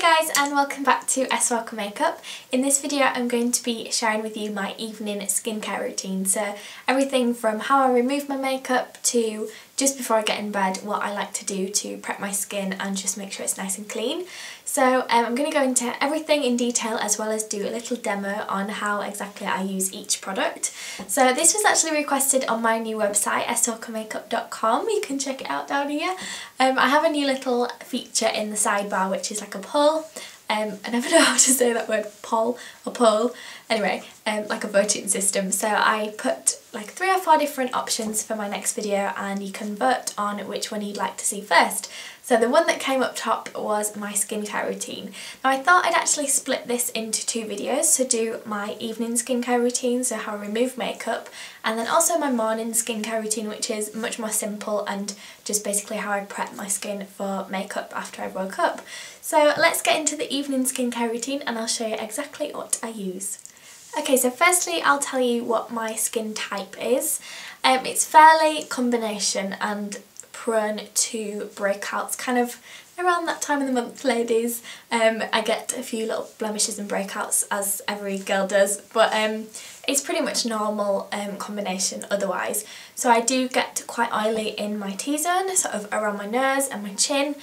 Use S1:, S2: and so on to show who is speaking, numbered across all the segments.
S1: guys, and welcome back to SWalkerMakeup. In this video I'm going to be sharing with you my evening skincare routine. So everything from how I remove my makeup to just before I get in bed what I like to do to prep my skin and just make sure it's nice and clean. So I'm going to go into everything in detail as well as do a little demo on how exactly I use each product. So this was actually requested on my new website SWalkerMakeup.com. You can check it out down here. I have a new little feature in the sidebar which is like a poll. I never know how to say that word, poll or poll. Anyway, like a voting system. So I put like 3 or 4 different options for my next video and you can vote on which one you'd like to see first. So the one that came up top was my skincare routine. Now I thought I'd actually split this into 2 videos to do my evening skincare routine, so how I remove makeup, and then also my morning skincare routine, which is much more simple and just basically how I prep my skin for makeup after I woke up. So let's get into the evening skincare routine and I'll show you exactly what I use. Okay, so firstly I'll tell you what my skin type is. It's fairly combination and prone to breakouts kind of around that time of the month, ladies. I get a few little blemishes and breakouts as every girl does, but it's pretty much normal combination otherwise. So I do get quite oily in my T-zone, sort of around my nose and my chin.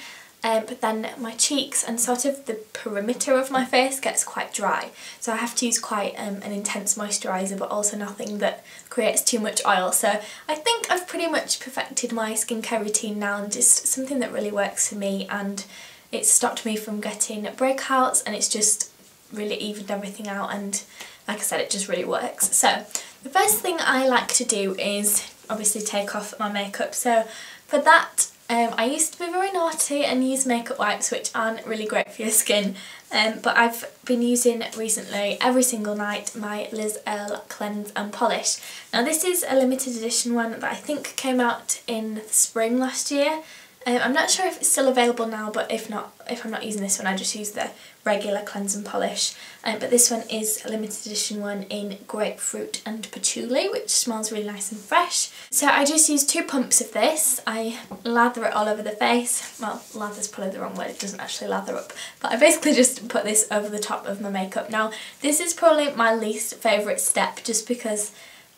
S1: But then my cheeks and sort of the perimeter of my face gets quite dry, so I have to use quite an intense moisturiser, but also nothing that creates too much oil. So I think I've pretty much perfected my skincare routine now and just something that really works for me, and it's stopped me from getting breakouts and it's just really evened everything out, and like I said, it just really works. So the first thing I like to do is obviously take off my makeup. So for that I used to be very naughty and use makeup wipes, which aren't really great for your skin, but I've been using recently every single night my Earle Cleanse and Polish. Now this is a limited edition one that I think came out in the spring last year. I'm not sure if it's still available now, but if I'm not using this one I just use the regular cleanse and polish. But this one is a limited edition one in grapefruit and patchouli, which smells really nice and fresh. So I just use 2 pumps of this. I lather it all over the face. Well, lather's probably the wrong word, it doesn't actually lather up. But I basically just put this over the top of my makeup. Now this is probably my least favourite step just because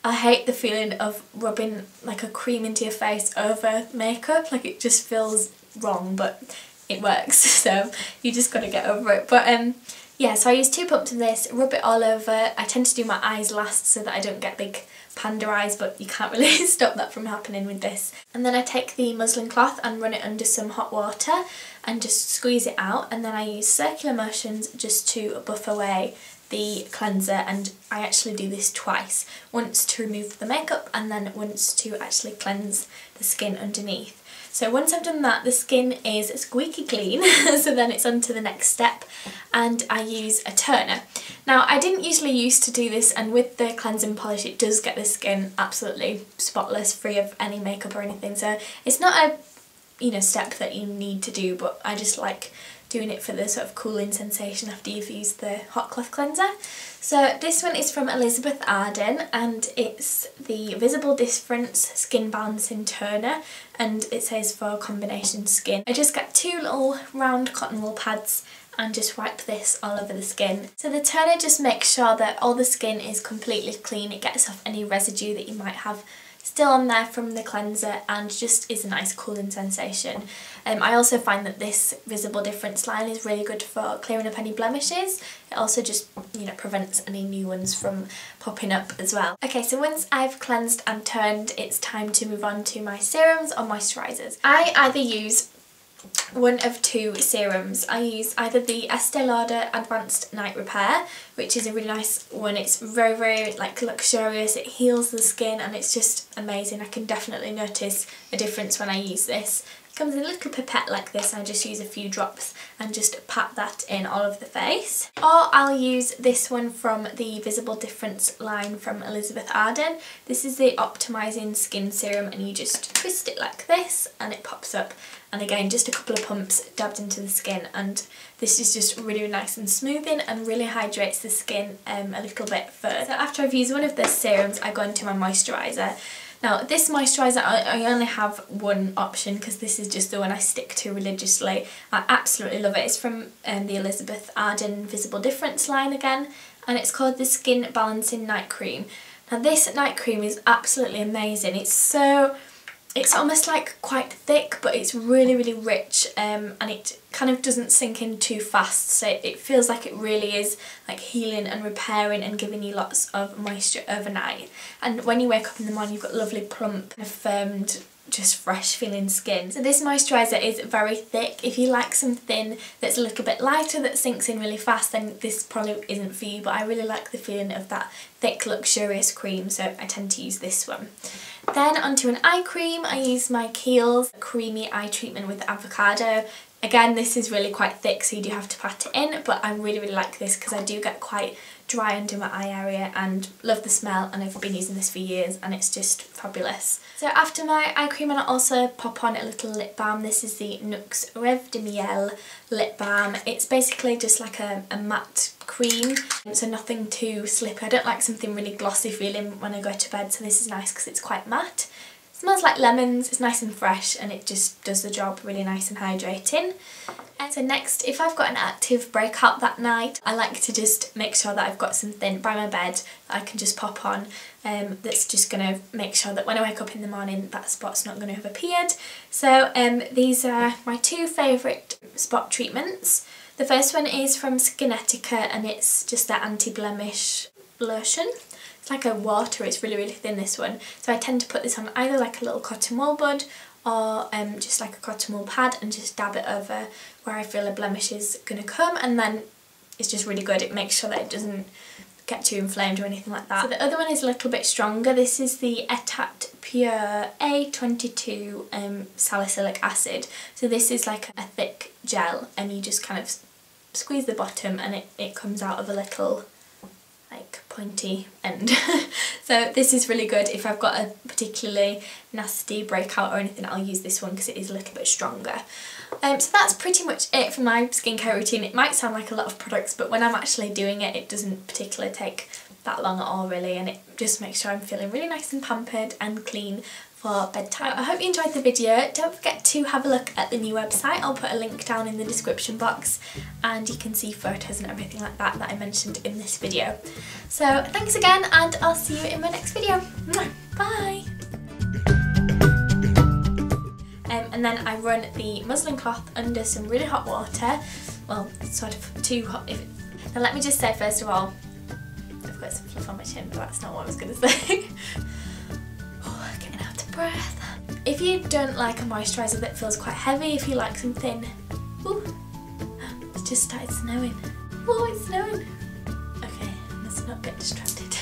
S1: I hate the feeling of rubbing like a cream into your face over makeup. Like, it just feels wrong, but it works, so you just gotta get over it. But yeah, so I use 2 pumps of this, rub it all over. I tend to do my eyes last so that I don't get big panda eyes, but you can't really stop that from happening with this. And then I take the muslin cloth and run it under some hot water and just squeeze it out, and then I use circular motions just to buff away the cleanser, and I actually do this twice, once to remove the makeup and then once to actually cleanse the skin underneath. So once I've done that, the skin is squeaky clean, so then it's on to the next step, and I use a toner. Now I didn't usually used to do this, and with the cleansing polish it does get the skin absolutely spotless, free of any makeup or anything, so it's not a step that you need to do, but I just like doing it for the sort of cooling sensation after you've used the hot cloth cleanser. So this one is from Elizabeth Arden and it's the Visible Difference Skin Balancing Toner, and it says for combination skin. I just get 2 little round cotton wool pads and just wipe this all over the skin. So the toner just makes sure that all the skin is completely clean. It gets off any residue that you might have still on there from the cleanser and just is a nice cooling sensation. I also find that this Visible Difference line is really good for clearing up any blemishes. It also just prevents any new ones from popping up as well. Okay, so once I've cleansed and toned, it's time to move on to my serums or moisturisers. I either use one of 2 serums. I use either the Estee Lauder Advanced Night Repair, which is a really nice one. It's very, very like luxurious, it heals the skin and it's just amazing. I can definitely notice a difference when I use this. It comes in a little pipette like this, I just use a few drops and just pat that in all of the face. Or I'll use this one from the Visible Difference line from Elizabeth Arden. This is the Optimising Skin Serum, and you just twist it like this and it pops up. And again, just a couple of pumps dabbed into the skin, and this is just really nice and smoothing and really hydrates the skin a little bit further. So after I've used one of the serums, I go into my moisturiser. Now this moisturiser, I only have one option because this is just the one I stick to religiously. I absolutely love it. It's from the Elizabeth Arden Visible Difference line again, and it's called the Skin Balancing Night Cream. Now this night cream is absolutely amazing. It's almost like quite thick, but it's really, really rich, and it kind of doesn't sink in too fast, so it feels like it really is like healing and repairing and giving you lots of moisture overnight. And when you wake up in the morning, you've got lovely plump, firmed, just fresh feeling skin. So this moisturiser is very thick. If you like something that's a little bit lighter that sinks in really fast, then this probably isn't for you, but I really like the feeling of that thick luxurious cream, so I tend to use this one. Then onto an eye cream, I use my Kiehl's Creamy Eye Treatment with Avocado. Again, this is really quite thick, so you do have to pat it in, but I really, really like this because I do get quite dry under my eye area and love the smell, and I've been using this for years and it's just fabulous. So after my eye cream, I also pop on a little lip balm. This is the Nooks Rêve de Miel lip balm. It's basically just like a matte cream, so nothing too slippery. I don't like something really glossy feeling when I go to bed, so this is nice because it's quite matte. It smells like lemons, it's nice and fresh, and it just does the job, really nice and hydrating. So next, if I've got an active breakout that night, I like to just make sure that I've got something by my bed that I can just pop on, that's just going to make sure that when I wake up in the morning that spot's not going to have appeared. So these are my two favourite spot treatments. The first one is from Skinetica, and it's just their anti-blemish lotion. It's like a water, it's really, really thin, this one. So I tend to put this on either like a little cotton wool bud or just like a cotton wool pad and just dab it over where I feel a blemish is going to come, and then it's just really good. It makes sure that it doesn't get too inflamed or anything like that. So the other one is a little bit stronger. This is the Etat Pure A22 salicylic acid. So this is like a thick gel, and you just kind of squeeze the bottom and it comes out of a little like pointy end. So this is really good if I've got a particularly nasty breakout or anything. I'll use this one because it is a little bit stronger. So that's pretty much it for my skincare routine. It might sound like a lot of products, but when I'm actually doing it, it doesn't particularly take that long at all really, and it just makes sure I'm feeling really nice and pampered and clean for bedtime. I hope you enjoyed the video. Don't forget to have a look at the new website. I'll put a link down in the description box, and you can see photos and everything like that I mentioned in this video. So thanks again, and I'll see you in my next video. Bye! And then I run the muslin cloth under some really hot water. Well, sort of too hot. Now let me just say, first of all, I've got some fluff on my chin, but that's not what I was going to say. Oh, getting out of breath. If you don't like a moisturiser that feels quite heavy, if you like something... Ooh, it's just started snowing. Oh, it's snowing. Okay, let's not get distracted.